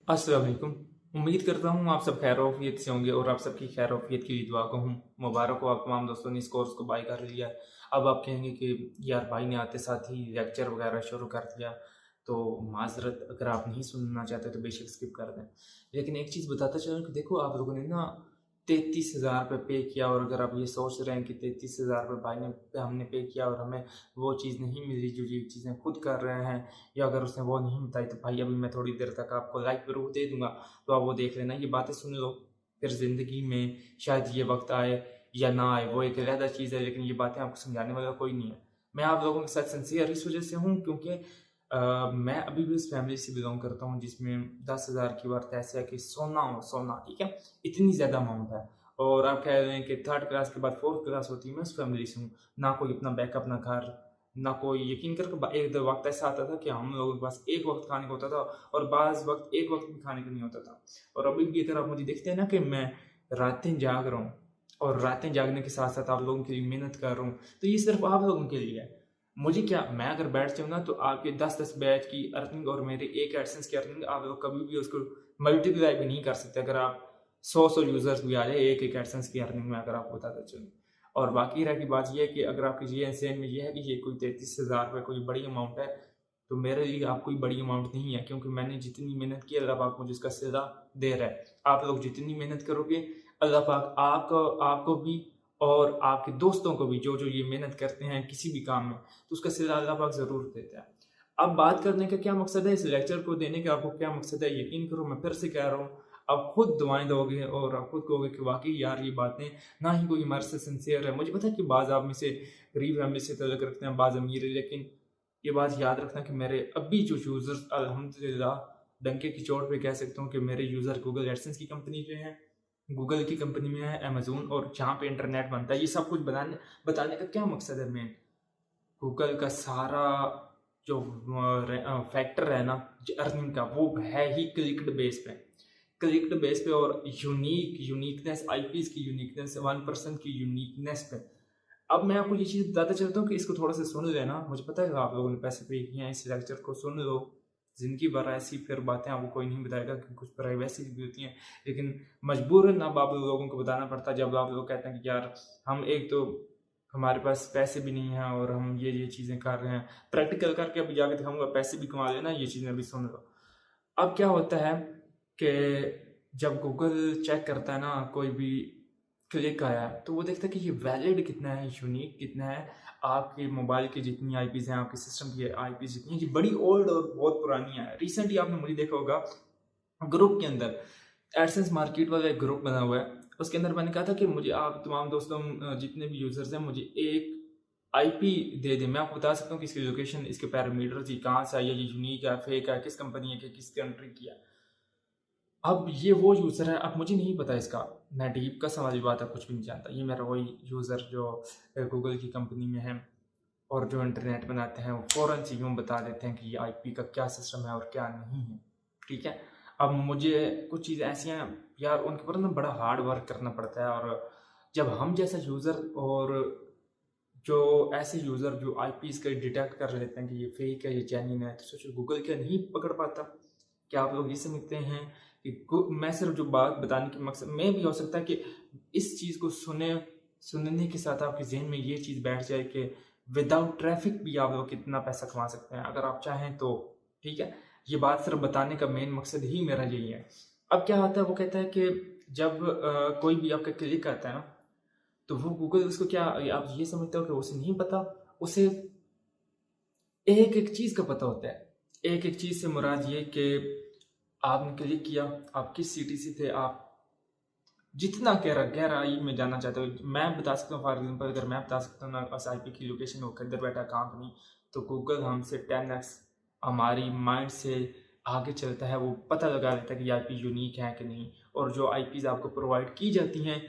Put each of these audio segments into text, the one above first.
अस्सलाम वालेकुम। उम्मीद करता हूँ आप सब खैर-ओ-आफ़ियत से होंगे और आप सबकी खैर-ओ-आफ़ियत की दुआ को हूँ। मुबारक हो आप तमाम दोस्तों ने इस कोर्स को बाय कर लिया। अब आप कहेंगे कि यार भाई ने आते साथ ही लेक्चर वगैरह शुरू कर दिया, तो माज़रत अगर आप नहीं सुनना चाहते तो बेशक स्किप कर दें। लेकिन एक चीज़ बताता चलूँ कि देखो आप लोगों ने ना 33,000 रुपए पे किया और अगर आप ये सोच रहे हैं कि 33,000 रुपए भाई ने हमने पे किया और हमें वो चीज़ नहीं मिली जो ये चीज़ें खुद कर रहे हैं, या अगर उसने वो नहीं बताई तो भाई अभी मैं थोड़ी देर तक आपको लाइव प्रूफ दे दूँगा, तो आप वो देख लेना, ये बातें सुन लो। फिर ज़िंदगी में शायद ये वक़्त आए या ना आए, वो एक अलग चीज़ है, लेकिन ये बातें आपको समझाने वाला कोई नहीं है। मैं आप लोगों के साथ सिंसियर इस वज़ह से हूँ क्योंकि मैं अभी भी उस फैमिली से बिलॉन्ग करता हूँ जिसमें 10,000 की वर्थ ऐसे है कि सोना हो सोना, ठीक है? इतनी ज़्यादा अमाउंट है और आप कह रहे हैं कि 3rd क्लास के बाद 4th क्लास होती है, मैं उस फैमिली से हूँ। ना कोई अपना बैकअप, ना घर, ना कोई यकीन कर एक द वक़्त ऐसा आता था कि हम लोगों के पास एक वक़्त खाने को होता था और बाज़ वक़्त एक वक़्त भी खाने को नहीं होता था। और अभी भी अगर आप मुझे देखते हैं ना कि मैं रातें जाग रहा हूँ और रातें जागने के साथ-साथ आप लोगों के लिए मेहनत कर रहा हूँ, तो ये सिर्फ़ आप लोगों के लिए है। मुझे क्या, मैं अगर बैठ जाऊँ ना तो आपके 10-10 बैच की अर्निंग और मेरे एक एडसेंस की अर्निंग आप लोग कभी भी उसको मल्टीप्लाई भी नहीं कर सकते। अगर आप 100-100 यूज़र्स भी आ जाए एक-एक एडसेंस की अर्निंग में अगर आपको बताता चलूँ। और बाकी रह की बात ये है कि अगर आपकी जीएसएन में ये है कि ये कोई 33,000 रुपए कोई बड़ी अमाउंट है, तो मेरे लिए आप कोई बड़ी अमाउंट नहीं है क्योंकि मैंने जितनी मेहनत की अल्लाह पाक मुझे उसका सिला दे रहा है। आप लोग जितनी मेहनत करोगे अल्लाह पाक आपको आपको भी और आपके दोस्तों को भी जो ये मेहनत करते हैं किसी भी काम में, तो उसका सिला अल्लाह पाक ज़रूर देता है। अब बात करने का क्या मकसद है, इस लेक्चर को देने का आपको क्या मकसद है, यकीन करो मैं फिर से कह रहा हूँ, आप खुद दुआएँ दोगे और आप खुद कहोगे कि वाक़ई यार ये बातें ना ही कोई हमारे से सिंसियर है। मुझे पता है कि बाज़ आप में से गरीब फैमिली से ताल्लुक़ रखते हैं, बाज़ अमीर है, लेकिन ये बात याद रखना कि मेरे अभी जो यूज़र्स अल्हम्दुलिल्लाह डंके की चोट पे कह सकता हूँ कि मेरे यूज़र गूगल एडसेंस की कंपनी पे हैं, गूगल की कंपनी में है, अमेज़न और जहाँ पे इंटरनेट बनता है। ये सब कुछ बताने का क्या मकसद है मेन? गूगल का सारा जो फैक्टर है ना अर्निंग का, वो है ही क्लिक्ड बेस पे। क्लिक्ड बेस पे और यूनिकनेस, आईपीज़ की यूनिकनेस, 1% की यूनिकनेस पे। अब मैं आपको ये चीज़ बताता चलता हूँ कि इसको थोड़ा-सा सुन लेना। मुझे पता है आप लोगों ने पैसे पे किए हैं, इस लेक्चर को सुन लो। ज़िंदगी भर ऐसी फिर बातें आपको कोई नहीं बताएगा कि कुछ प्राइवेसी भी होती है। लेकिन मजबूरन अब आप लोगों को बताना पड़ता है जब आप लोग कहते हैं कि यार हम एक तो हमारे पास पैसे भी नहीं हैं और हम ये चीज़ें कर रहे हैं। प्रैक्टिकल करके अभी जाके दिखाऊँगा, पैसे भी कमा लेना, ये चीज़ें अभी सुन लो। अब क्या होता है कि जब गूगल चेक करता है ना कोई भी क्लिक आया है, तो वो देखता है कि ये वैलिड कितना है, यूनिक कितना है, आपके मोबाइल की जितनी आईपीज़ हैं, आपके सिस्टम की आईपीज़ जितनी हैं, ये बड़ी ओल्ड और बहुत पुरानी है। रिसेंटली आपने मुझे देखा होगा ग्रुप के अंदर एडसेंस मार्केट वाला एक ग्रुप बना हुआ है। उसके अंदर मैंने कहा था कि मुझे आप तमाम दोस्तों जितने भी यूज़र्स हैं मुझे एक आईपी दे दें। मैं आपको बता सकता हूँ कि इसकी लोकेशन, इसके पैरामीटर्स, ये कहाँ से आई है, ये यूनिक है, फेक है, किस कंपनी है, किस कंट्री की है। अब ये वो यूज़र है, अब मुझे नहीं पता इसका, मैं डीप कसम वाली बात है कुछ भी नहीं जानता। ये मेरा वही यूज़र जो गूगल की कंपनी में है और जो इंटरनेट बनाते हैं, वो फ़ौरन से यूँ बता देते हैं कि ये आईपी का क्या सिस्टम है और क्या नहीं है, ठीक है? अब मुझे कुछ चीज़ें ऐसी हैं यार उनके ऊपर ना बड़ा हार्ड वर्क करना पड़ता है और जब हम जैसा यूज़र और जो ऐसे यूज़र जो आईपीज़ का डिटेक्ट कर लेते हैं कि ये फेक है, ये जेन्युइन है, तो सोचो गूगल क्या नहीं पकड़ पाता? क्या आप लोग ये समझते हैं कि मैं सिर्फ जो बात बताने के मकसद में भी हो सकता है कि इस चीज़ को सुनने के साथ आपके ज़हन में ये चीज़ बैठ जाए कि विदाउट ट्रैफ़िक भी आप लोग कितना पैसा कमा सकते हैं, अगर आप चाहें तो, ठीक है? ये बात सिर्फ बताने का मेन मकसद ही मेरा यही है। अब क्या होता है, वो कहता है कि जब कोई भी आपका क्लिक आता है ना, तो वो गूगल उसको क्या, आप ये समझते हो कि उसे नहीं पता, उसे एक-एक चीज़ का पता होता है। एक-एक चीज़ से मुराद ये कि आपने क्लिक किया, आप किस सिटी से थे, आप जितना गहराई में जानना चाहते हो, मैं बता सकता हूँ फॉर एग्ज़ाम्पल अगर मैं बता सकता हूँ मेरे पास आईपी की लोकेशन, वो किधर बैठा है, कहाँ पे नहीं, तो गूगल हमसे 10x हमारी माइंड से आगे चलता है, वो पता लगा लेता है कि ये आईपी यूनिक है कि नहीं और जो आईपीज़ आपको प्रोवाइड की जाती हैं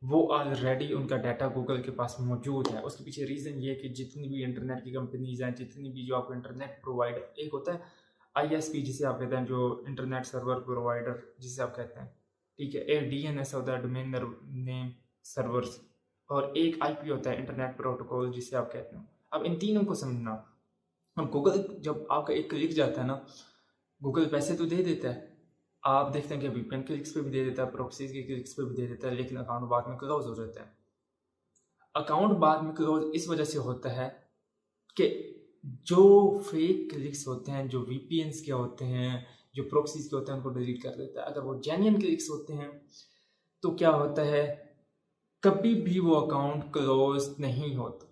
वो ऑलरेडी उनका डाटा गूगल के पास मौजूद है। उसके पीछे रीज़न ये है कि जितनी भी इंटरनेट की कंपनीज़ हैं, जितनी भी जो आपको इंटरनेट प्रोवाइडर, एक होता है आईएसपी जिसे आप कहते हैं, जो इंटरनेट सर्वर प्रोवाइडर जिसे आप कहते हैं, ठीक है? एक डीएनएस होता है, डोमेन नेम सर्वर्स, और एक आईपी होता है, इंटरनेट प्रोटोकॉल जिसे आप कहते हैं। अब इन तीनों को समझना। अब गूगल जब आपका एक क्लिक जाता है ना, गूगल पैसे तो दे देता है, आप देखते हैं कि वीपीएन क्लिक्स पे भी दे देता है, प्रॉक्सीज के क्लिक्स पे भी दे देता है, लेकिन अकाउंट बाद में क्लोज हो जाता है। अकाउंट बाद में क्लोज इस वजह से होता है कि जो फेक क्लिक्स होते हैं, जो वीपीएन्स के होते हैं, जो प्रॉक्सीज के होते हैं, उनको डिलीट कर देता है। अगर वो जेन्युइन क्लिक्स होते हैं तो क्या होता है, कभी भी वो अकाउंट क्लोज नहीं होता।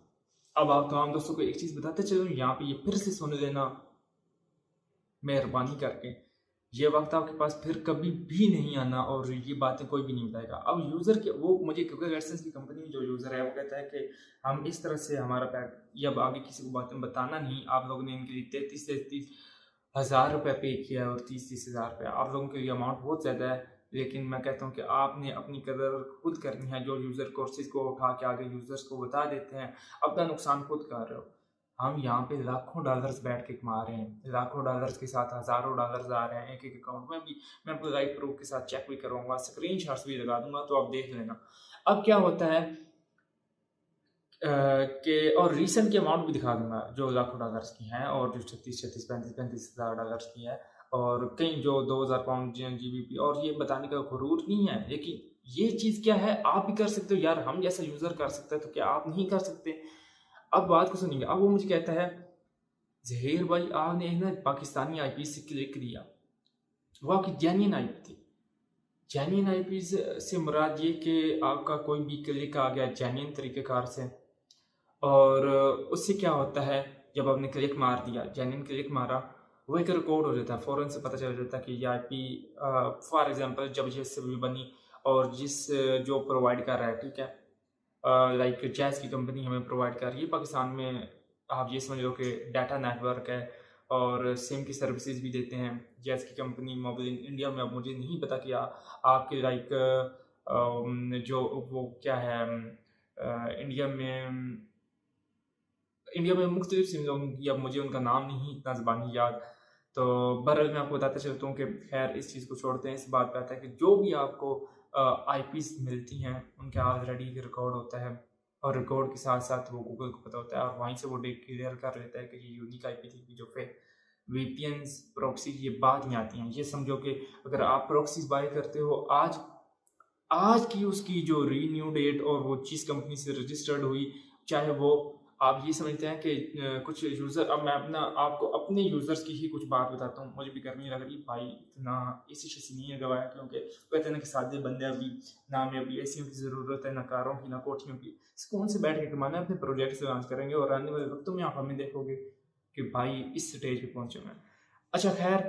अब आप तमाम दोस्तों को एक चीज़ बताते चलो, यहाँ पे ये फिर से सुन लेना मेहरबानी करके, ये वक्त आपके पास फिर कभी भी नहीं आना और ये बातें कोई भी नहीं बताएगा। अब यूज़र के वो मुझे गूगल एडसेंस की कंपनी जो यूज़र है वो कहता है कि हम इस तरह से हमारा पैक ये अब आगे किसी को बातें बताना नहीं, आप लोगों ने इनके लिए 33,000 रुपये पे किया है और 30,000 रुपये आप लोगों के लिए अमाउंट बहुत ज़्यादा है, लेकिन मैं कहता हूँ कि आपने अपनी कदर खुद करनी है। जो यूज़र कोर्सेज को उठा के आगे यूज़र्स को बता देते हैं, अपना नुकसान खुद कर रहे हो। हम यहाँ पे लाखों डॉलर्स बैठ के कमा रहे हैं, लाखों डॉलर्स के साथ हज़ारों डॉलर्स आ रहे हैं एक एक अकाउंट में भी। मैं आपको लाइव प्रूफ के साथ चेक भी करूँगा, स्क्रीन शॉट्स भी लगा दूंगा, तो आप देख लेना। अब क्या होता है कि और रीसेंट की अमाउंट भी दिखा दूंगा जो लाखों डॉलर्स की हैं और जो 36, 36, 35, 35 हज़ार डॉलर्स की है, और कई जो 2,000 पाउंड GBP। और ये बताने का गुरूर नहीं है, लेकिन ये चीज़ क्या है, आप भी कर सकते हो यार, हम जैसा यूज़र कर सकते हैं तो क्या आप नहीं कर सकते। अब बात को सुनिए, अब वो मुझे कहता है जहीर भाई आपने एक ना पाकिस्तानी आईपी से क्लिक किया, वो आपकी जेन्युइन आईपी थी। जेन्युइन आईपी से मुराद ये कि आपका कोई भी क्लिक आ गया जेन्युइन तरीक़ेकार से, और उससे क्या होता है, जब आपने क्लिक मार दिया, जेन्युइन क्लिक मारा, वो एक रिकॉर्ड हो जाता है, फ़ौरन से पता चल जाता है कि ये आईपी फॉर एग्जांपल जब ये भी बनी और जिस जो प्रोवाइड कर रहा है, ठीक है, लाइक जैज़ की कंपनी हमें प्रोवाइड कर रही है पाकिस्तान में, आप ये समझ लो कि डाटा नेटवर्क है और सिम की सर्विसेज भी देते हैं जैज़ की कंपनी। मोबाइल इंडिया में अब मुझे नहीं पता कि आपके लाइक जो वो क्या है, इंडिया में मुख्तलिफ सिम होंगी, अब मुझे उनका नाम नहीं इतना ज़बानी याद। तो बहरहाल मैं आपको बताता चलता हूँ कि खैर इस चीज़ को छोड़ते हैं, इस बात पे आता है कि जो भी आपको आईपीस मिलती हैं उनके ऑलरेडी रिकॉर्ड होता है, और रिकॉर्ड के साथ साथ वो गूगल को पता होता है, और वहीं से वो डिक्लेयर कर लेता है कि ये यूनिक आईपी थी। जो फिर वीपीएन्स प्रॉक्सी ये बाद में आती हैं। ये समझो कि अगर आप प्रॉक्सीज बाय करते हो आज आज की उसकी जो रीन्यू डेट और वो चीज़ कंपनी से रजिस्टर्ड हुई, चाहे वो आप ये समझते हैं कि कुछ यूज़र, अब मैं अपना आपको अपने यूज़र्स की ही कुछ बात बताता हूँ। मुझे भी गर्मी लग रही भाई, इतना एसी शेसी नहीं है गवाया, क्योंकि कहते हैं ना कि सादे बंदे अभी ना में अभी एसियों की ज़रूरत है, ना कारों की, ना कोठियों की। सुकून से बैठ के कमाना है, अपने प्रोजेक्ट्स लॉन्च करेंगे और आने वाले वक्तों में आप हमें देखोगे कि भाई इस स्टेज पे पहुँचे हुए हैं। अच्छा खैर,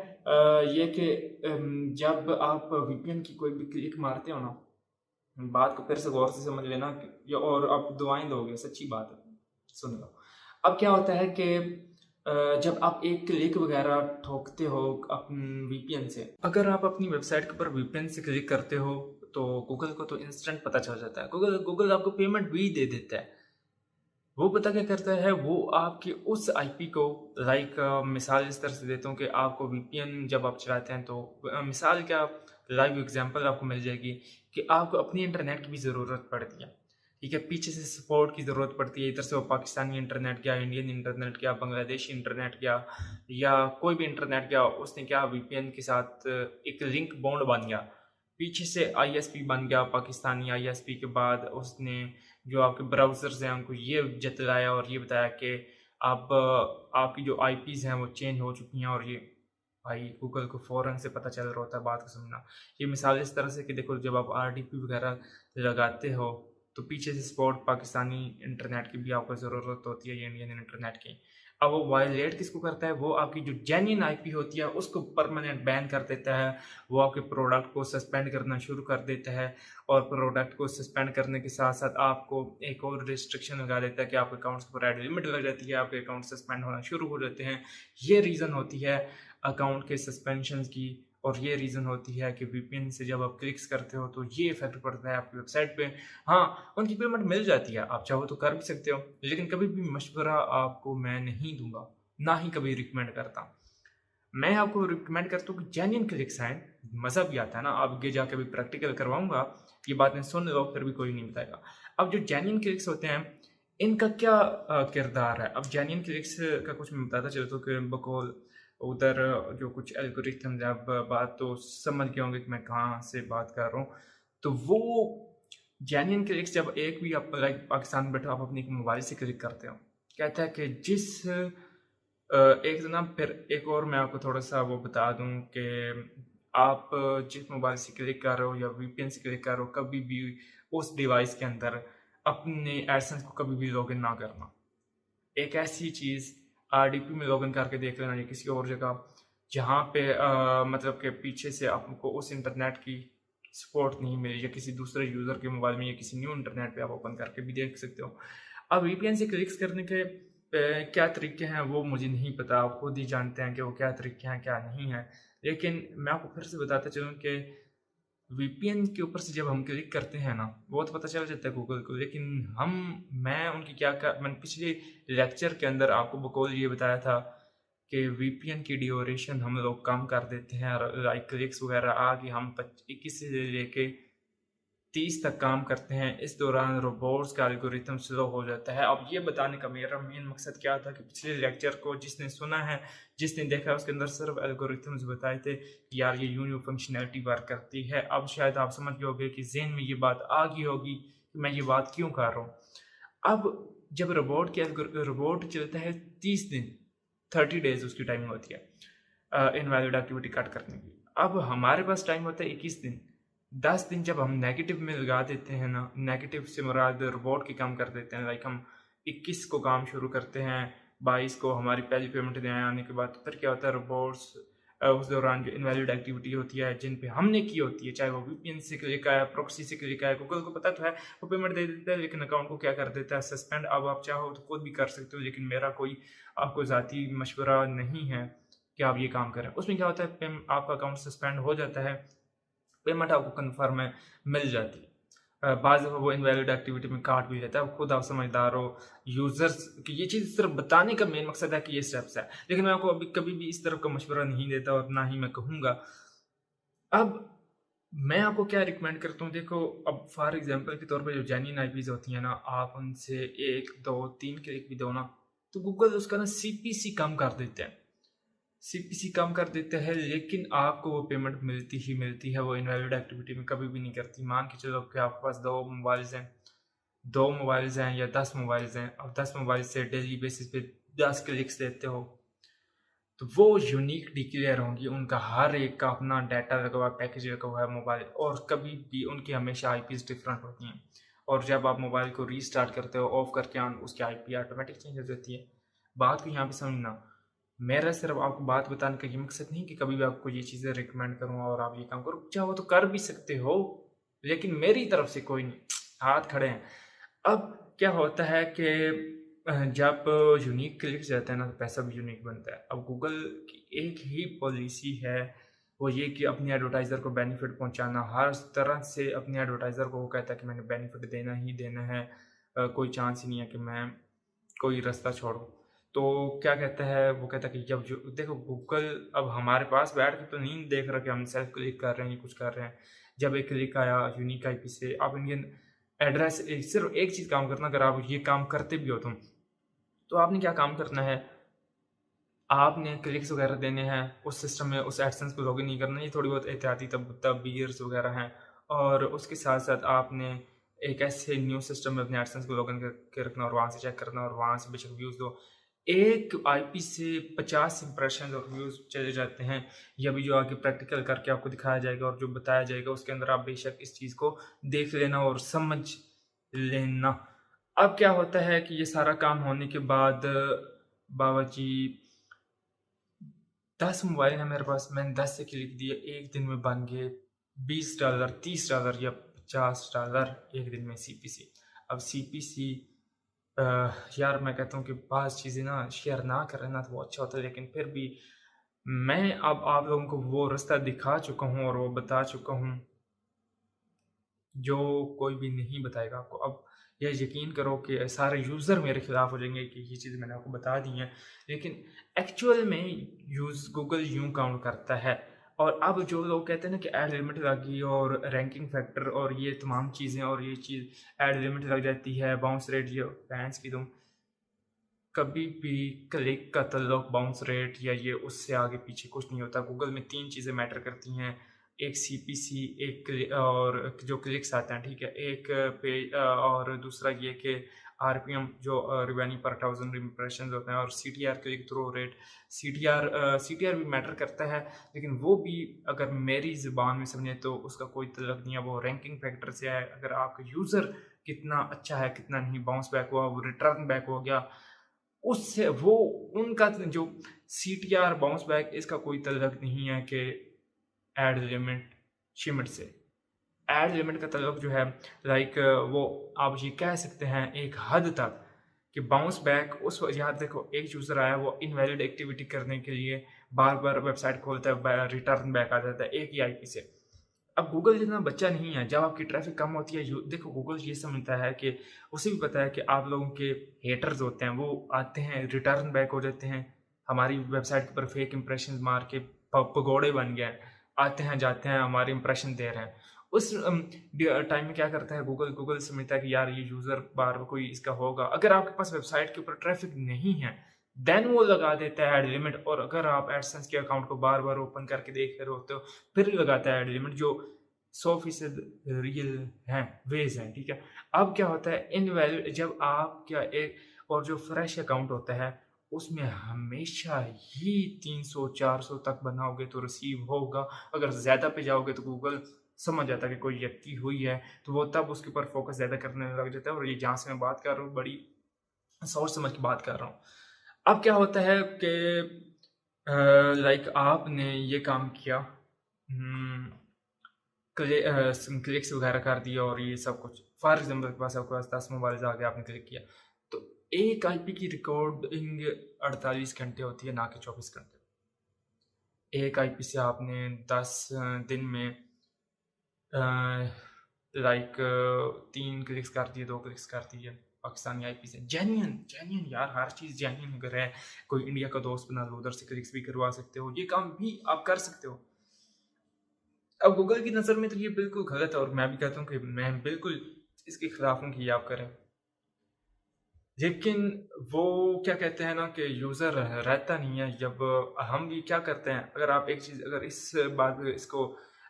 ये कि जब आप वीपीएन की कोई भी क्लिक मारते हो ना, बात को फिर से गौर से समझ लेना और आप दुआएं दोगे, सच्ची बात है, सुन लो। अब क्या होता है कि जब आप एक क्लिक वगैरह ठोकते हो अपन वीपीएन से, अगर आप अपनी वेबसाइट के ऊपर वीपीएन से क्लिक करते हो तो गूगल को तो इंस्टेंट पता चल जाता है। गूगल आपको पेमेंट भी दे देता है। वो पता क्या करता है, वो आपकी उस आईपी को, लाइक मिसाल इस तरह से देता हूँ कि आपको वीपीएन जब आप चलाते हैं तो मिसाल क्या, लाइव एग्जांपल आपको मिल जाएगी कि आपको अपनी इंटरनेट की भी ज़रूरत पड़ती है, ठीक है, पीछे से सपोर्ट की ज़रूरत पड़ती है। इधर से वो पाकिस्तानी इंटरनेट गया, इंडियन इंटरनेट गया, बांग्लादेशी इंटरनेट गया, या कोई भी इंटरनेट गया, उसने क्या वीपीएन के साथ एक लिंक बॉन्ड बन गया, पीछे से आईएसपी बन गया पाकिस्तानी। आईएसपी के बाद उसने जो आपके ब्राउज़र्स हैं उनको ये जतलाया और ये बताया कि अब आपकी जो आईपीज़ हैं वो चेंज हो चुकी हैं, और ये भाई गूगल को फ़ौरन से पता चल रहा होता है, बात को समझना। ये मिसाल इस तरह से कि देखो, जब आप आरडीपी वगैरह लगाते हो तो पीछे से सपोर्ट पाकिस्तानी इंटरनेट की भी आपको ज़रूरत होती है, इंडियन इंटरनेट की। अब वो वायलेट किसको करता है, वो आपकी जो जेन्युइन आईपी होती है उसको परमानेंट बैन कर देता है, वो आपके प्रोडक्ट को सस्पेंड करना शुरू कर देता है, और प्रोडक्ट को सस्पेंड करने के साथ साथ आपको एक और रिस्ट्रिक्शन लगा देता है कि आपके अकाउंट्स पर ऐड लिमिट लग जाती है, आपके अकाउंट सस्पेंड होना शुरू हो जाते हैं। ये रीज़न होती है अकाउंट के सस्पेंशन की, और ये रीज़न होती है कि वीपीएन से जब आप क्लिक्स करते हो तो ये इफेक्ट पड़ता है आपकी वेबसाइट पे। हाँ, उनकी पेमेंट मिल जाती है, आप चाहो तो कर भी सकते हो, लेकिन कभी भी मशवरा आपको मैं नहीं दूंगा, ना ही कभी रिकमेंड करता। मैं आपको रिकमेंड करता हूँ कि जेन्युइन क्लिक्स आए, मज़ा भी आता है ना। आगे जाके भी प्रैक्टिकल करवाऊंगा, ये बातें सुन लो, फिर भी कोई नहीं बताएगा। अब जो जेन्युइन क्लिक्स होते हैं इनका क्या किरदार है। अब जेन्युइन क्लिक्स का कुछ मैं बताता चलता हूँ कि बकौल उधर जो कुछ एल्गोरिथम्स हैं, अब बात तो समझ गए होंगे कि मैं कहाँ से बात कर रहा हूँ। तो वो जेन्युइन क्लिक्स जब एक भी आप लाइक पाकिस्तान में बैठे हो, आप अपनी मोबाइल से क्लिक करते हो, कहता है कि एक ना, फिर एक और मैं आपको थोड़ा सा वो बता दूं कि आप जिस मोबाइल से क्लिक कर रहे हो या वीपीएन से क्लिक कर रहे हो, कभी भी उस डिवाइस के अंदर अपने एडसेंस को कभी भी लॉगिन ना करना। एक ऐसी चीज़ आरडीपी में लॉगिन करके देख लेना या किसी और जगह जहाँ पे मतलब कि पीछे से आपको उस इंटरनेट की सपोर्ट नहीं मिली, या किसी दूसरे यूज़र के मोबाइल में या किसी न्यू इंटरनेट पे आप ओपन करके भी देख सकते हो। अब वीपीएन से क्लिक्स करने के क्या तरीके हैं वो मुझे नहीं पता, आप खुद ही जानते हैं कि वो क्या तरीके हैं क्या नहीं हैं। लेकिन मैं आपको फिर से बताता चलूँ कि वीपीएन के ऊपर से जब हम क्लिक करते हैं ना, वो तो पता चल जाता है गूगल को, लेकिन मैं उनकी मैंने पिछले लेक्चर के अंदर आपको बकौल ये बताया था कि वीपीएन की ड्यूरेशन हम लोग कम कर देते हैं, और लाइक क्लिक्स वगैरह आ कि हम 21 से लेके 30 तक काम करते हैं, इस दौरान रोबोट्स का एल्गोरिथम स्लो हो जाता है। अब ये बताने का मेरा मेन मकसद क्या था कि पिछले लेक्चर को जिसने सुना है, जिसने देखा है, उसके अंदर सिर्फ एल्गोरिथम्स बताए थे कि यार ये यूं फंक्शनैलिटी वर्क करती है। अब शायद आप समझ गए होंगे कि जहन में ये बात आ गई होगी कि मैं ये बात क्यों कर रहा हूँ। अब जब रोबोट चलता है 30 दिन, 30 डेज उसकी टाइमिंग होती है इनवैलिड एक्टिविटी कट करने की। अब हमारे पास टाइम होता है 21 दिन। 10 दिन जब हम नेगेटिव में लगा देते हैं ना, नेगेटिव से मुराद रोबोट की काम कर देते हैं, लाइक हम 21 को काम शुरू करते हैं, 22 को हमारी पहली पेमेंट देने आने के बाद, फिर क्या होता है, रोबोट्स उस दौरान जो इनवैलिड एक्टिविटी होती है जिन पे हमने की होती है, चाहे वो वीपीएन से क्लिक आया, प्रॉक्सी से क्लिक आया, गूगल को पता तो है, वो पेमेंट दे देता है, लेकिन अकाउंट को क्या कर देता है, सस्पेंड। अब आप चाहो तो खुद भी कर सकते हो, लेकिन मेरा कोई आपको ज़ाती मशवरा नहीं है कि आप ये काम करें। उसमें क्या होता है, आपका अकाउंट सस्पेंड हो जाता है, पेमेंट आपको कन्फर्म है मिल जाती है। बाज़ दफ़ा वो इनवैलिड एक्टिविटी में काट भी लेता है। अब खुद आप समझदार हो, यूज़र्स की ये चीज़ सिर्फ बताने का मेन मकसद है कि ये स्टेप्स है, लेकिन मैं आपको अभी कभी भी इस तरफ का मशवरा नहीं देता और ना ही मैं कहूँगा। अब मैं आपको क्या रिकमेंड करता हूँ, देखो, अब फॉर एग्जांपल के तौर पे जो जेन्युइन आईपीज़ होती हैं ना, आप उनसे 1, 2, 3 क्लिक भी दो ना, तो गूगल उसका ना सीपीसी कम कर देते हैं। सीपीसी कम कर देते हैं, लेकिन आपको वो पेमेंट मिलती ही मिलती है, वो इनवैलिड एक्टिविटी में कभी भी नहीं करती। मान के चलो कि आपके पास 2 मोबाइल्स हैं या 10 मोबाइल्स हैं, अब 10 मोबाइल से डेली बेसिस पे 10 क्लिक्स देते हो, तो वो यूनिक डिक्लेयर होंगी, उनका हर एक का अपना डाटा लगा हुआ, पैकेज लगा हुआ है मोबाइल, और कभी भी उनकी हमेशा आईपीज़ डिफरेंट होती हैं। और जब आप मोबाइल को रीस्टार्ट करते हो, ऑफ करके ऑन, उसकी आईपी ऑटोमेटिक चेंज हो जाती है। बात को यहाँ पे समझना, मेरा सिर्फ आपको बात बताने का ये मकसद नहीं कि कभी भी आपको ये चीज़ें रिकमेंड करूँ और आप ये काम करो, चाहो तो कर भी सकते हो, लेकिन मेरी तरफ से कोई नहीं, हाथ खड़े हैं। अब क्या होता है कि जब यूनिक क्लिक्स जाता है ना, तो पैसा भी यूनिक बनता है। अब गूगल की एक ही पॉलिसी है, वो ये कि अपने एडवर्टाइज़र को बेनिफिट पहुंचाना, हर तरह से अपने एडवर्टाइज़र को वो कहता है कि मैंने बेनिफिट देना ही देना है, कोई चांस ही नहीं है कि मैं कोई रास्ता छोड़ूं। तो क्या कहता है, वो कहता है कि जब जो देखो, गूगल अब हमारे पास बैठ के तो नहीं देख रहा कि हम सेल्फ क्लिक कर रहे हैं या कुछ कर रहे हैं। जब एक क्लिक आया यूनिक आईपी से, आप इंडियन एड्रेस, सिर्फ एक चीज़ काम करना, अगर आप ये काम करते भी हो तुम, तो आपने क्या काम करना है, आपने क्लिक्स वगैरह देने हैं उस सिस्टम में, उस एडसेंस को लॉगिन नहीं करना। ये थोड़ी बहुत एहतियाती तदबीर्स वगैरह हैं, और उसके साथ साथ आपने एक ऐसे न्यू सिस्टम में अपने एडसेंस को लॉगिन करके रखना, और वहाँ से चेक करना, और वहाँ से बेशक व्यूज़ दो। एक आईपी से 50 इंप्रेशन और व्यूज़ चले जाते हैं। ये अभी जो आगे प्रैक्टिकल करके आपको दिखाया जाएगा और जो बताया जाएगा, उसके अंदर आप बेशक इस चीज़ को देख लेना और समझ लेना। अब क्या होता है कि ये सारा काम होने के बाद, बाबा जी, 10 मोबाइल है मेरे पास, मैंने 10 से क्लिक दिए, एक दिन में बन गए $20, $30 या $50 एक दिन में सीपीसी। अब सीपीसी, यार मैं कहता हूँ कि बाज़ चीज़ें ना शेयर ना करें ना, तो वो अच्छा होता है, लेकिन फिर भी मैं अब आप लोगों को वो रास्ता दिखा चुका हूँ और वो बता चुका हूँ जो कोई भी नहीं बताएगा आपको। अब ये यकीन करो कि सारे यूज़र मेरे खिलाफ हो जाएंगे कि ये चीज़ मैंने आपको बता दी है, लेकिन एक्चुअल में गूगल यूं काउंट करता है। और अब जो लोग कहते हैं ना कि ऐड लिमिट लगी और रैंकिंग फैक्टर और ये तमाम चीज़ें, और ये चीज़ ऐड लिमिट लग जाती है, बाउंस रेट, ये फैंस की तुम कभी भी क्लिक का ताल्लुक बाउंस रेट या ये उससे आगे पीछे कुछ नहीं होता। गूगल में 3 चीज़ें मैटर करती हैं, एक सीपीसी, एक और जो क्लिक्स आते हैं, ठीक है? एक पेज और दूसरा ये कि आरपीएम जो रिवेन्यू पर थाउज़ेंड इम्प्रेशंस होते हैं, और CTR click through rate. CTR भी मैटर करता है, लेकिन वो भी अगर मेरी ज़ुबान में समझें तो उसका कोई ताल्लुक नहीं है, वो रैंकिंग फैक्टर से है। अगर आपका यूज़र कितना अच्छा है, कितना नहीं, बाउंस बैक हुआ, वो रिटर्न बैक हो गया, उससे वो उनका जो सीटीआर बाउंस बैक, इसका कोई ताल्लुक नहीं है कि एड लिमिट शिमिट से। एड लिमिट का ताल्लुक जो है, लाइक वो आप ये कह सकते हैं एक हद तक कि बाउंस बैक उस यहाँ देखो, एक यूज़र आया, वो इनवैलिड एक्टिविटी करने के लिए बार बार वेबसाइट खोलता है, रिटर्न बैक आ जाता है एक ही आईपी से। अब गूगल जितना बच्चा नहीं है, जब आपकी ट्रैफिक कम होती है, देखो गूगल ये समझता है कि उसे भी पता है कि आप लोगों के हेटर्स होते हैं, वो आते हैं, रिटर्न बैक हो जाते हैं, हमारी वेबसाइट के ऊपर फेक इंप्रेशन मार के पगोड़े बन गए हैं, आते हैं जाते हैं, हमारे इंप्रेशन दे रहे हैं। उस टाइम में क्या करता है गूगल? गूगल समझता है कि यार ये यूज़र बार कोई इसका होगा। अगर आपके पास वेबसाइट के ऊपर ट्रैफिक नहीं है, देन वो लगा देता है एड लिमिट। और अगर आप एडसेंस के अकाउंट को बार बार ओपन करके देख रहे होते हो, फिर लगाता है एड लिमिट, जो 100% रियल हैं, वेज हैं, ठीक है? अब क्या होता है, इनवैलिड जब आप क्या एक और जो फ्रेश अकाउंट होता है, उसमें हमेशा ही 300-400 तक बनाओगे तो रिसीव होगा। अगर ज़्यादा पे जाओगे तो गूगल समझ जाता है कि कोई यक्की हुई है, तो वो तब उसके ऊपर फोकस ज़्यादा करने लग जाता है। और ये जहाँ से मैं बात कर रहा हूँ, बड़ी सोच समझ के बात कर रहा हूँ। अब क्या होता है कि लाइक आपने ये काम किया, क्लिक्स वगैरह कर दिए और ये सब कुछ। फॉर एग्जाम्पल आपके पास 10 मोबाइल आ गए, आपने क्लिक किया, तो एक आईपी की रिकॉर्डिंग 48 घंटे होती है, ना कि 24 घंटे। एक आईपी से आपने 10 दिन में लाइक 3 क्लिक्स कर दिए, 2 क्लिक्स कर दिए पाकिस्तानी आईपी से। जेन्युइन यार, हर चीज़ जेन्युइन अगर है, कोई इंडिया का दोस्त बना लो, उधर से क्लिक्स भी करवा सकते हो, ये काम भी आप कर सकते हो। अब गूगल की नज़र में तो ये बिल्कुल गलत है, और मैं भी कहता हूँ कि मैं बिल्कुल इसके खिलाफ हूँ कि ये आप करें। लेकिन वो क्या कहते हैं ना कि यूज़र रहता नहीं है। जब हम भी क्या करते हैं, अगर आप एक चीज़, अगर इस बात इसको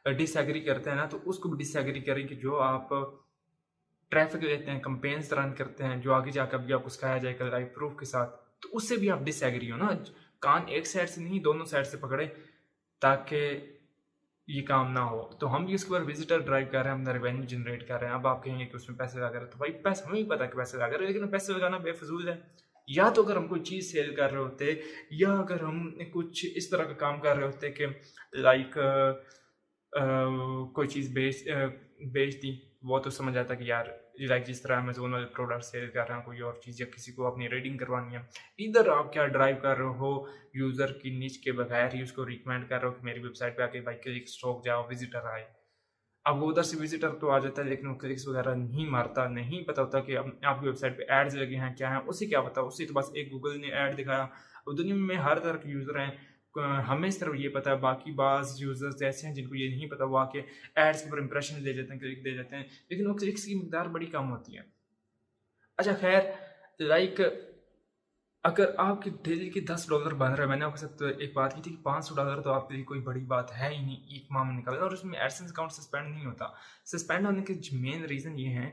डिसएग्री करते हैं ना, तो उसको भी डिसएग्री करें कि जो आप ट्रैफिक लेते हैं, कंपेन्स रन करते हैं, जो आगे जाकर भी आपको सिखाया जाएगा लाइव प्रूफ के साथ, तो उससे भी आप डिसएग्री हो ना। कान एक साइड से नहीं, दोनों साइड से पकड़े, ताकि ये काम ना हो। तो हम भी उसके ऊपर विजिटर ड्राइव कर रहे हैं, अपना रेवेन्यू जनरेट कर रहे हैं। अब आप कहेंगे कि उसमें पैसे लगा रहे हैं, तो भाई पैसे हमें भी पता है कि पैसे लगा रहे हैं, लेकिन पैसे लगाना बेफजूल है। या तो अगर हम कोई चीज़ सेल कर रहे होते, या अगर हम कुछ इस तरह का काम कर रहे होते कि लाइक कोई चीज़ बेच दी, वो तो समझ आता कि यार लाइक जिस तरह अमेजोन वाले प्रोडक्ट सेल कर रहे हैं, कोई और चीज़, या किसी को अपनी रेटिंग करवानी है। इधर आप क्या ड्राइव कर रहे हो, यूज़र की नीच के बगैर ही उसको रिकमेंड कर रहे हो कि मेरी वेबसाइट पे आके भाई क्लिक स्टॉक जाओ, विजिटर आए। अब वो उधर से विजिटर तो आ जाता है, लेकिन वो क्लिक्स वगैरह नहीं मारता, नहीं पता होता कि अब आपकी वेबसाइट पे एड्स लगे हैं, क्या है, उसे क्या पता। उसे तो बस एक गूगल ने ऐड दिखाया। अब दुनिया में हर तरह के यूज़र हैं, हमें सिर्फ ये पता है, बाकी बाज़ यूज़र्स ऐसे हैं जिनको ये नहीं पता, वो आके एड्स के ऊपर इंप्रेशन दे जाते हैं, क्लिक दे जाते हैं, लेकिन वो क्लिक्स की मिकदार बड़ी कम होती है। अच्छा खैर, लाइक अगर आपके डेली के $10 बन रहे हैं, मैंने आपके साथ एक बात की थी कि $500 तो आपके लिए कोई बड़ी बात है ही नहीं, एक माह में निकालना, और उसमें एडसेंस अकाउंट सस्पेंड नहीं होता। सस्पेंड होने के मेन रीज़न ये हैं,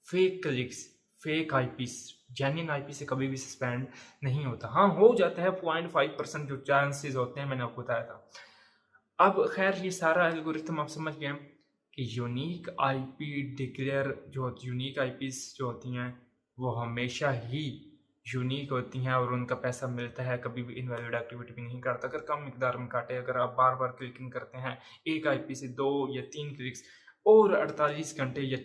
fake clicks, fake eyepiece. Genuine IP से कभी भी सस्पेंड नहीं होता। हाँ, हो जाता है 0.5% जो चांसेस होते हैं, मैंने आपको बताया था। अब खैर ये सारा एल्गोरिथम आप समझ गए कि यूनिक आईपी डिक्लेयर जो यूनिक आईपीस जो होती हैं, वो हमेशा ही यूनिक होती हैं और उनका पैसा मिलता है, कभी भी इनवैलिड एक्टिविटी भी नहीं करता। अगर कम मिकदार में काटे, अगर आप बार बार क्लिकिंग करते हैं एक आईपी से 2 या 3 क्लिक्स, और 48 घंटे या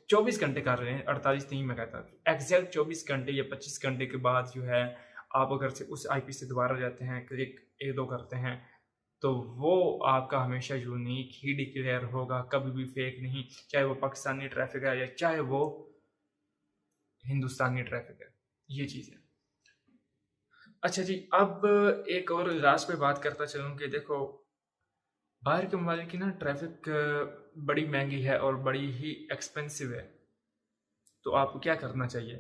24 घंटे कर रहे हैं, 48 नहीं मैं कहता, एग्जैक्ट 24 घंटे या 25 घंटे के बाद जो है, आप अगर से उस आईपी से दोबारा जाते हैं, क्लिक 1-2 करते हैं, तो वो आपका हमेशा यूनिक ही डिक्लेयर होगा, कभी भी फेक नहीं। चाहे वो पाकिस्तानी ट्रैफिक है, या चाहे वो हिंदुस्तानी ट्रैफिक है, ये चीज़ है। अच्छा जी, अब एक और लास्ट पे बात करता चलूँ कि देखो, बाहर के ममालिक की ना ट्रैफिक बड़ी महंगी है और बड़ी ही एक्सपेंसिव है। तो आपको क्या करना चाहिए?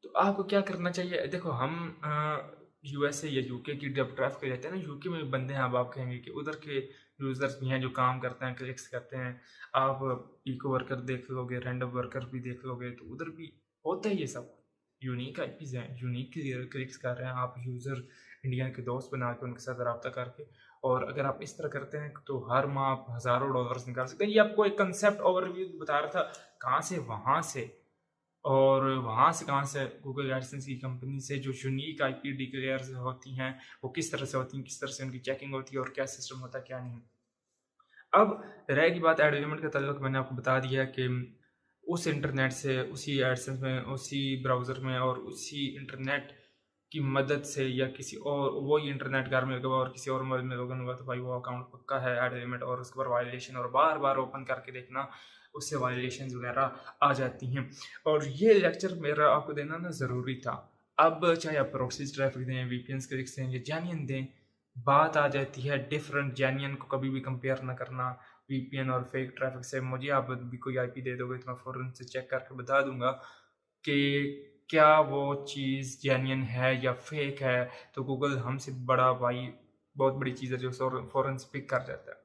तो आपको क्या करना चाहिए? देखो हम यूएसए या यूके की जब ट्रैफ़िक लेते हैं ना, यूके में भी बंदे हैं, अब आप कहेंगे कि उधर के यूज़र्स भी हैं जो काम करते हैं, क्लिक्स करते हैं। आप इको वर्कर देख लोगे, रैंडम वर्कर भी देख लोगे, तो उधर भी होता है ये सब। यूनिक आईपीज़ हैं, यूनिक क्लिक्स कर रहे हैं, आप यूज़र इंडिया के दोस्त बना के उनके साथ रब्ता करके, और अगर आप इस तरह करते हैं तो हर माह आप हज़ारों डॉलर्स निकाल सकते हैं। ये आपको एक कंसेप्ट ओवरव्यू बता रहा था, कहाँ से वहाँ से, और वहाँ से कहाँ से गूगल एडसेंस की कंपनी से जो यूनिक आईपी डिक्लेयर्स होती हैं, वो किस तरह से होती हैं, किस तरह से उनकी चेकिंग होती है और क्या सिस्टम होता है, क्या नहीं। अब रह की बात एड लिमिट का ताल्लुक, मैंने आपको बता दिया कि उस इंटरनेट से, उसी एडसेंस में, उसी ब्राउज़र में और उसी इंटरनेट की मदद से, या किसी और वही इंटरनेट घर में लगा हुआ और किसी और मोबाइल में लॉगिन हुआ, तो भाई वो अकाउंट पक्का है एड लिमिट, और उसके ऊपर वायलेशन, और बार बार ओपन करके देखना, उससे वायलेशंस वगैरह आ जाती हैं। और ये लेक्चर मेरा आपको देना ना ज़रूरी था। अब चाहे आप प्रॉक्सी ट्रैफिक दें, वीपीएन क्लिक्स दें या जेन्युइन दें, बात आ जाती है डिफरेंट। जेन्युइन को कभी भी कंपेयर ना करना वीपीएन और फेक ट्रैफिक से। मुझे आप भी कोई आईपी दे दोगे तो मैं फ़ौरन से चेक करके बता दूंगा कि क्या वो चीज़ जेन्युइन है या फेक है। तो गूगल हमसे बड़ा भाई, बहुत बड़ी चीज़ है जो फ़ौरन से पिक कर जाता है।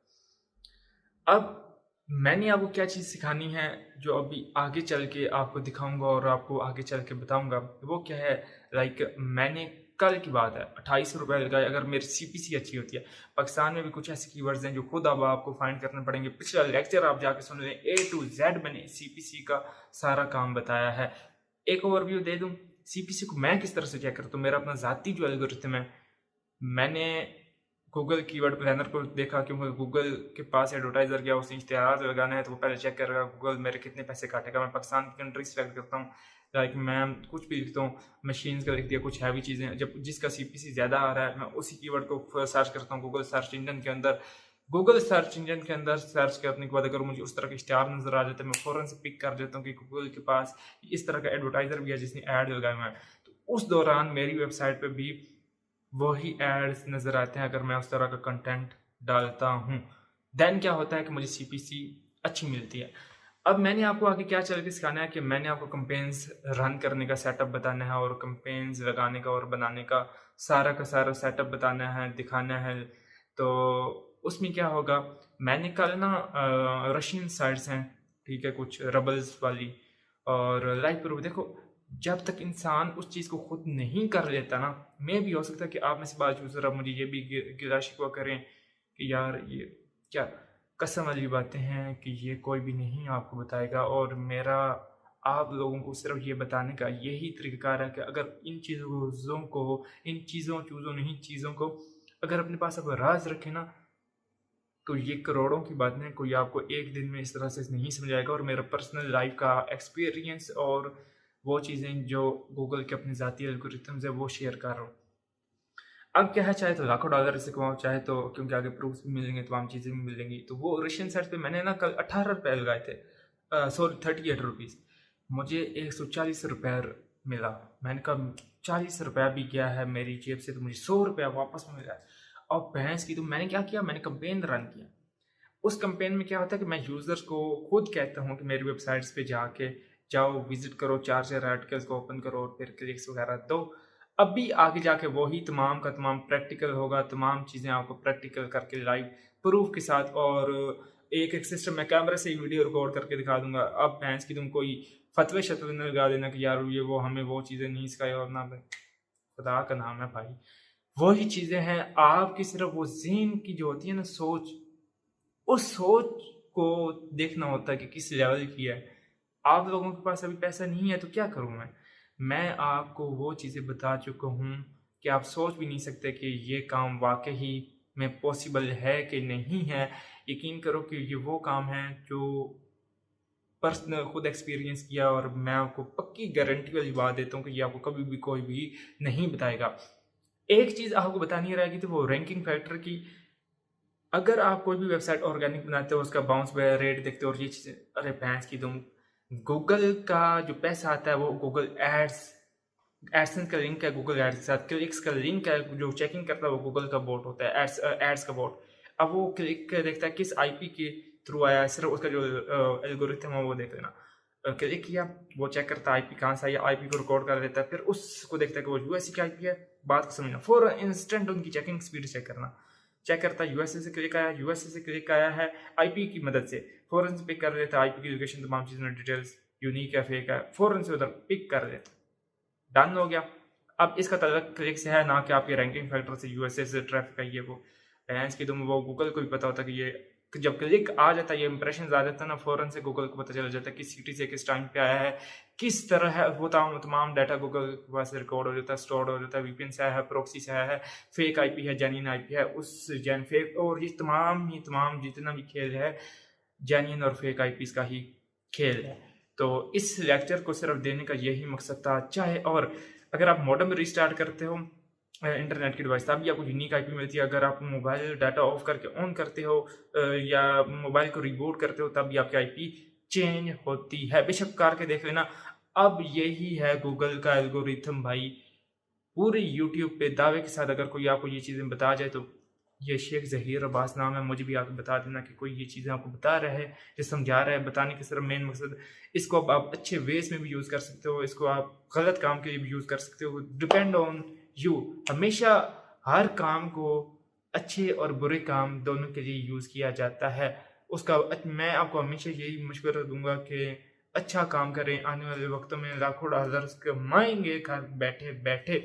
अब मैंने आपको क्या चीज़ सिखानी है जो अभी आगे चल के आपको दिखाऊंगा और आपको आगे चल के बताऊंगा, वो क्या है। मैंने कल की बात है 28 रुपये लगाए, अगर मेरी सीपीसी अच्छी होती है। पाकिस्तान में भी कुछ ऐसे कीवर्ड्स हैं जो खुद अब आपको फाइंड करने पड़ेंगे। पिछला लेक्चर आप जाके सुन लें, A to Z मैंने सीपीसी का सारा काम बताया है। एक ओवरव्यू दे दूं, सीपीसी को मैं किस तरह से चेक करता हूँ। मेरा अपना ज़ाती जो एल्गोरिथम है, मैंने गूगल कीवर्ड प्लानर को देखा, क्योंकि गूगल के पास एडवर्टाइजर गया, उसने इश्तिहार लगाना है तो वो पहले चेक करेगा गूगल मेरे कितने पैसे काटेगा। मैं पाकिस्तान की कंट्री सेलेक्ट करता हूँ, मैं कुछ भी लिखता हूँ, मशीन्स का लिख दिया, कुछ हैवी चीज़ें, जब जिसका सीपीसी ज़्यादा आ रहा है मैं उसी कीवर्ड को सर्च करता हूँ गूगल सर्च इंजन के अंदर। गूगल सर्च इंजन के अंदर सर्च करने के बाद अगर मुझे उस तरह के इश्तिहार नज़र आ जाते हैं, मैं फ़ौरन से पिक कर देता हूँ कि गूगल के पास इस तरह का एडवर्टाइजर भी है जिसने ऐड लगाया हुआ है। तो उस दौरान मेरी वेबसाइट पर भी वही एड्स नज़र आते हैं अगर मैं उस तरह का कंटेंट डालता हूँ। देन क्या होता है कि मुझे सीपीसी अच्छी मिलती है। अब मैंने आपको आगे क्या चल के सिखाना है कि मैंने आपको कंपेन्स रन करने का सेटअप बताना है, और कंपेन्स लगाने का और बनाने का सारा सेटअप बताना है, दिखाना है। तो उसमें क्या होगा, मैंने कल ना रशियन साइट्स हैं, ठीक है, कुछ रबल्स वाली और लाइव प्रूफ। देखो, जब तक इंसान उस चीज़ को खुद नहीं कर लेता ना, मैं भी हो सकता है कि आप में से बात यूज़र अब मुझे ये भी गिला शिकवा करें कि यार ये क्या कसम वाली बातें हैं कि ये कोई भी नहीं आपको बताएगा। और मेरा आप लोगों को सिर्फ ये बताने का यही तरीक़ाकार है कि अगर इन चीज़ों को अगर अपने पास आप राज रखें ना, तो ये करोड़ों की बात नहीं, कोई आपको एक दिन में इस तरह से नहीं समझाएगा। और मेरा पर्सनल लाइफ का एक्सपीरियंस और वो चीज़ें जो गूगल के अपने ज़ाती एल्गोरिथम्स है वो शेयर कर रहा हूँ। अब क्या है, चाहे तो लाखों डॉलर से कमाओ, चाहे तो क्योंकि आगे प्रूफ्स भी मिलेंगे, तमाम चीज़ें भी मिलेंगी। तो वो रशियन साइट पे मैंने ना कल 18 रुपये लगाए थे, सॉरी 38 रुपीज़। मुझे 140 रुपये मिला। मैंने कहा 40 रुपया भी गया है मेरी जेब से, तो मुझे 100 रुपया वापस मिला है। और भैंस की, तो मैंने क्या किया, मैंने कंपेन रन किया। उस कंपेन में क्या होता है कि मैं यूज़र्स को खुद कहता हूँ कि मेरी वेबसाइट्स पे जाके जाओ, विजिट करो, 4 आर्टिकल्स को ओपन करो और फिर क्लिक्स वगैरह दो। अभी आगे जाके वही तमाम का तमाम प्रैक्टिकल होगा, तमाम चीज़ें आपको प्रैक्टिकल करके लाइव प्रूफ के साथ, और एक सिस्टम में कैमरे से ही वीडियो रिकॉर्ड करके दिखा दूंगा। अब भैंस की तुम कोई फतवे शतवे न लगा देना कि यार ये वो हमें वो चीज़ें नहीं सिखाई, और ना खुदा का नाम है भाई, वही चीज़ें हैं आपकी। सिर्फ वो ज़हन की जो होती है ना सोच, उस सोच को देखना होता है कि किस लेवल की है। आप लोगों के पास अभी पैसा नहीं है तो क्या करूँ मैं आपको वो चीज़ें बता चुका हूँ कि आप सोच भी नहीं सकते कि ये काम वाकई में पॉसिबल है कि नहीं है। यकीन करो कि ये वो काम है जो पर्सनल खुद एक्सपीरियंस किया, और मैं आपको पक्की गारंटी वाली बात देता हूँ कि ये आपको कभी भी कोई भी नहीं बताएगा। एक चीज़ आपको बतानी रहेगी तो वो रैंकिंग फैक्टर की। अगर आप कोई भी वेबसाइट ऑर्गेनिक बनाते हो, उसका बाउंस रेट देखते हो और ये चीज़ें, अरे भैंस की तुम, गूगल का जो पैसा आता है वो गूगल एडसेंस का लिंक है गूगल एड्स के साथ, क्लिक्स का लिंक है, जो चेकिंग करता है वो गूगल का बोट होता है, एड्स का बोट। अब वो क्लिक देखता है किस आईपी के थ्रू आया है, सिर्फ उसका जो एल्गोरिथम है वो देख लेना। क्लिक किया, वो चेक करता है आईपी कहाँ से आई, आईपी को रिकॉर्ड कर लेता है, फिर उसको देखता है कि वो यूएसए की आईपी है, बात को समझना, फौरन इंस्टेंट उनकी चेकिंग स्पीड चेक करना, चेक करता है यूएसए से क्लिक आया, यूएसए से क्लिक आया है आईपी की मदद से, फौरन से पिक कर लेता है आईपी की लोकेशन, तमाम चीज़ों डिटेल्स, यूनिक है फेक है, फौरन से उधर पिक कर लेता, डन हो गया। अब इसका ताल्लुक क्लिक से है, ना कि आपके रैंकिंग फैक्टर से, यूएसए से ट्रैफिक है ये वो भैंस की, तुम वो गूगल को भी पता होता कि ये जब क्लिक आ जाता है, ये इंप्रेशन आ जाता है ना, फौरन से गूगल को पता चल जाता है किस सिटी से किस टाइम पे आया है, किस तरह है, वो तमाम डाटा गूगल के पास रिकॉर्ड हो जाता है, स्टोर हो जाता है, वीपीएन से आया है, प्रॉक्सी से आया है, फेक आईपी है, जेन्युइन आईपी है, उस जेन फेक, और ये तमाम जितना भी खेल है जेन्युइन और फेक आईपीज का ही खेल है। तो इस लेक्चर को सिर्फ देने का यही मकसद था। चाहे और अगर आप मॉडेम रिस्टार्ट करते हो इंटरनेट की डिवाइस, तब भी आपको यूनिक आईपी मिलती है। अगर आप मोबाइल डाटा ऑफ करके ऑन करते हो या मोबाइल को रिबूट करते हो, तब भी आपकी आईपी चेंज होती है। बेशक करके देख लेना। अब यही है गूगल का एल्गोरिथम भाई, पूरे यूट्यूब पे दावे के साथ अगर कोई आपको ये चीज़ें बता जाए तो ये शेख ज़हीर अब्बास नाम है, मुझे भी आके बता देना कि कोई ये चीज़ें आपको बता रहा है या समझा रहा है। बताने के सिर्फ मेन मकसद, इसको अब आप अच्छे वेज में भी यूज़ कर सकते हो, इसको आप गलत काम के लिए भी यूज़ कर सकते हो, डिपेंड ऑन यू। हमेशा हर काम को, अच्छे और बुरे काम दोनों के लिए यूज़ किया जाता है। उसका मैं आपको हमेशा यही मशवरा दूंगा कि अच्छा काम करें, आने वाले वक्तों में लाखों डॉलर कमाएंगे घर बैठे बैठे।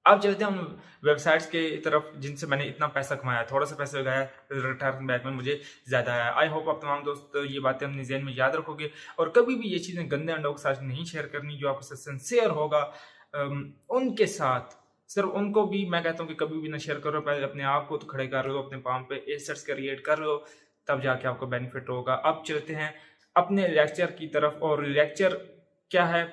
अब चलते हैं हम वेबसाइट्स के तरफ जिनसे मैंने इतना पैसा कमाया, थोड़ा सा पैसा लगाया, रिटर्न बैक में मुझे ज़्यादा आया। आई होप आप तमाम दोस्त ये बातें अपने जहन में याद रखोगे और कभी भी ये चीज़ें गंदे अंडों के साथ नहीं शेयर करनी। जो आपके साथ सिंसियर होगा उनके साथ, सिर्फ उनको भी मैं कहता हूँ कि कभी भी ना शेयर करो। पहले अपने आप को तो खड़े कर लो, अपने पाँव पे एसेट्स क्रिएट कर लो, तब जाके आपको बेनिफिट होगा। अब चलते हैं अपने लेक्चर की तरफ, और लेक्चर क्या है,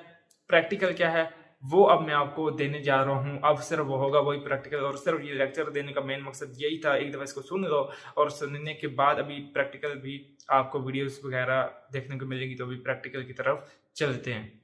प्रैक्टिकल क्या है, वो अब मैं आपको देने जा रहा हूँ। अब सिर्फ वो होगा वही प्रैक्टिकल, और सिर्फ ये लेक्चर देने का मेन मकसद यही था। एक दफ़ा इसको सुन लो, और सुनने के बाद अभी प्रैक्टिकल भी आपको वीडियोस वगैरह देखने को मिलेगी, तो अभी प्रैक्टिकल की तरफ चलते हैं।